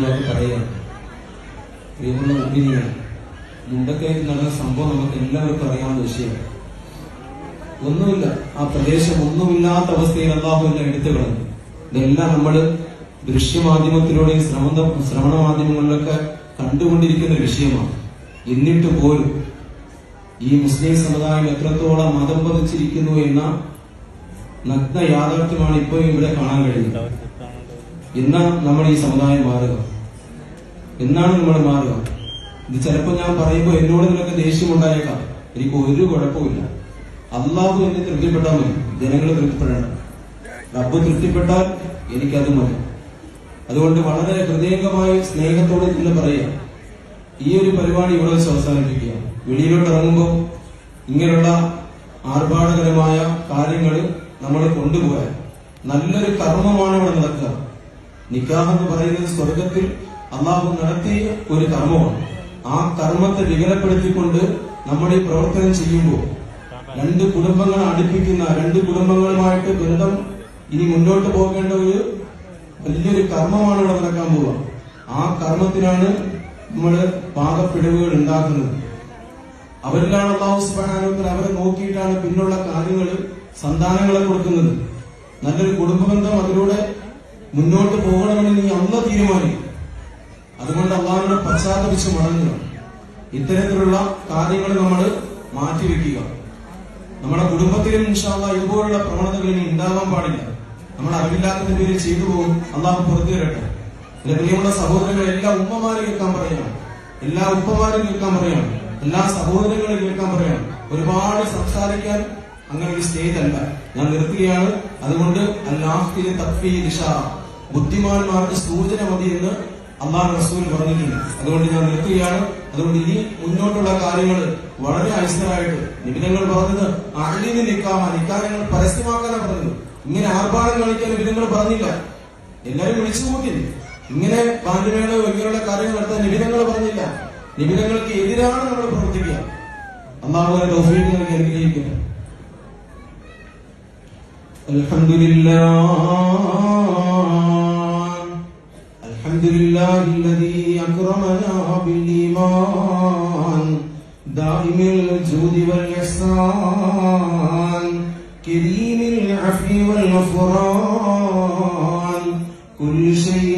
വാക്ക് പറയുകയാണ്. പ്രിയമുള്ള മുഅ്മിനീങ്ങളെ, മുണ്ടക്കയിൽ നടന്ന സംഭവം നമുക്ക് എല്ലാവർക്കും അറിയാവുന്ന വിഷയമാണ്. ഒന്നുമില്ല, ആ പ്രദേശം ഒന്നുമില്ലാത്ത അവസ്ഥയിൽ അല്ലാഹു എല്ലാം എടുത്തു കളഞ്ഞു. ഇതെല്ലാം നമ്മൾ ദൃശ്യമാധ്യമത്തിലൂടെയും ശ്രവണ മാധ്യമങ്ങളിലൊക്കെ കണ്ടുകൊണ്ടിരിക്കുന്ന ഒരു വിഷയമാണ്. എന്നിട്ട് പോലും ഈ മുസ്ലിം സമുദായം എത്രത്തോളം മതം പതിച്ചിരിക്കുന്നു എന്ന നഗ്ന യാഥാർത്ഥ്യമാണ് ഇപ്പോൾ ഇവിടെ കാണാൻ കഴിയുന്നത്. എന്നാ നമ്മൾ ഈ സമുദായം മാറുക? എന്നാണ് നമ്മൾ മാറുക? ഇത് ചിലപ്പോൾ ഞാൻ പറയുമ്പോൾ എന്നോട് നിനക്ക് ദേഷ്യമുണ്ടായേക്കാം. എനിക്ക് ഒരു കുഴപ്പമില്ല. അള്ളാഹു എന്നെ തൃപ്തിപ്പെട്ടാൽ മതി, ജനങ്ങൾ തൃപ്തിപ്പെടണം. റബ്ബ് തൃപ്തിപ്പെട്ടാൽ എനിക്കത് മതി. അതുകൊണ്ട് വളരെ ഹൃദയംഗമായി സ്നേഹത്തോടെ ഇന്ന് പറയാം, ഈ ഒരു പരിപാടി ഇവിടെ വെച്ച് അവസാനിപ്പിക്കുക. വെളിയിലോട്ട് ഇറങ്ങുമ്പോൾ ഇങ്ങനെയുള്ള ആർഭാടകരമായ കാര്യങ്ങൾ നമ്മൾ കൊണ്ടുപോയാൽ നല്ലൊരു കർമ്മമാണ് ഇവിടെ നടക്കുക. നിക്കാഹ് എന്ന് പറയുന്നത് സ്വർഗത്തിൽ അള്ളാഹു നടത്തിയ ഒരു കർമ്മമാണ്. ആ കർമ്മത്തെ വികലപ്പെടുത്തിക്കൊണ്ട് നമ്മൾ ഈ പ്രവർത്തനം ചെയ്യുമ്പോൾ രണ്ട് കുടുംബങ്ങളെ അടുപ്പിക്കുന്ന, രണ്ട് കുടുംബങ്ങളുമായിട്ട് ബന്ധം ഇനി മുന്നോട്ട് പോകേണ്ട ഒരു വലിയൊരു കർമ്മമാണ് ഇവിടെ നടക്കാൻ പോവുക. ആ കർമ്മത്തിനാണ് നമ്മൾ പാകപ്പിഴവുകൾ ഉണ്ടാക്കുന്നത്. അവരിലാണ് അല്ലാഹു സുബ്ഹാനഹു വ തആല അവരെ നോക്കിയിട്ടാണ് പിന്നുള്ള കാര്യങ്ങൾ സന്താനങ്ങളെ കൊടുക്കുന്നത്. നല്ലൊരു കുടുംബബന്ധം അതിലൂടെ മുന്നോട്ട് പോകണമെന്ന് നീ അല്ലാഹു തീരുമാനിക്കും. അതുകൊണ്ട് അല്ലാഹുവിനെ പശ്ചാത്തപിച്ച് മടങ്ങുക. ഇത്തരത്തിലുള്ള കാര്യങ്ങൾ നമ്മൾ മാറ്റിവെക്കുക. നമ്മുടെ കുടുംബത്തിലും ഇൻഷാ അല്ലാഹ് ഇതുപോലുള്ള പ്രവണതകൾ ഇനി ഉണ്ടാവാൻ പാടില്ല. നമ്മൾ അറിവില്ലാത്തതിന്റെ പേരിൽ ചെയ്തു പോകും. അള്ളാഹു പുറത്തു തരട്ടെ. എന്റെ പ്രിയമുള്ള സഹോദരങ്ങൾ, എല്ലാ ഉമ്മമാരും കേൾക്കാൻ പറയണം, എല്ലാ ഉപ്പമാരും കേൾക്കാൻ പറയണം, എല്ലാ സഹോദരങ്ങളും കേൾക്കാൻ പറയണം. ഒരുപാട് സംസാരിക്കാൻ അങ്ങനെ ഒരു സ്റ്റേജ് അല്ല. ഞാൻ നിർത്തുകയാണ്. അതുകൊണ്ട് അല്ലാഹുവിന്റെ തഖ്ഫീൽ ഇഷാറ, ബുദ്ധിമാന്മാർക്ക് സൂചന മതി എന്ന് അല്ലാഹു റസൂൽ പറഞ്ഞിട്ടുണ്ട്. അതുകൊണ്ട് ഞാൻ നിർത്തുകയാണ്. അതുകൊണ്ട് ഇനി മുന്നോട്ടുള്ള കാര്യങ്ങൾ വളരെ ഐശ്വര്യമായിട്ട് നിബിധങ്ങൾ പറഞ്ഞത് അഹ്ലിന് നിക്കാഹങ്ങൾ പരസ്യമാക്കാനാണ് പറഞ്ഞത്. ഇങ്ങനെ ആർഭാടം കാണിക്കാൻ നിബിധങ്ങൾ പറഞ്ഞില്ല. എല്ലാവരും വിളിച്ചു കൂട്ടി. ഇങ്ങനെ പാണ്ഡിമേളോ ഇങ്ങനെയുള്ള കാര്യങ്ങൾ നടത്താൻ നിബിധങ്ങൾ പറഞ്ഞില്ല. നിബിധങ്ങൾക്ക് എതിരാണ് നമ്മൾ പ്രവർത്തിക്കുക. അല്ലാഹു തൗഫീഖ് നൽകി അനുഗ്രഹിക്കട്ടെ. അൽഹംദുലില്ലാഹില്ലദീ അക്റമനാ ബിൽ ഈമാൻ ദാഇമിൽ ജൂദി വൽ ഇഹ്സാൻ കരീമിൽ അഫ്വി വൽ ഗഫ്റാൻ കുല്ലു ശൈഇൻ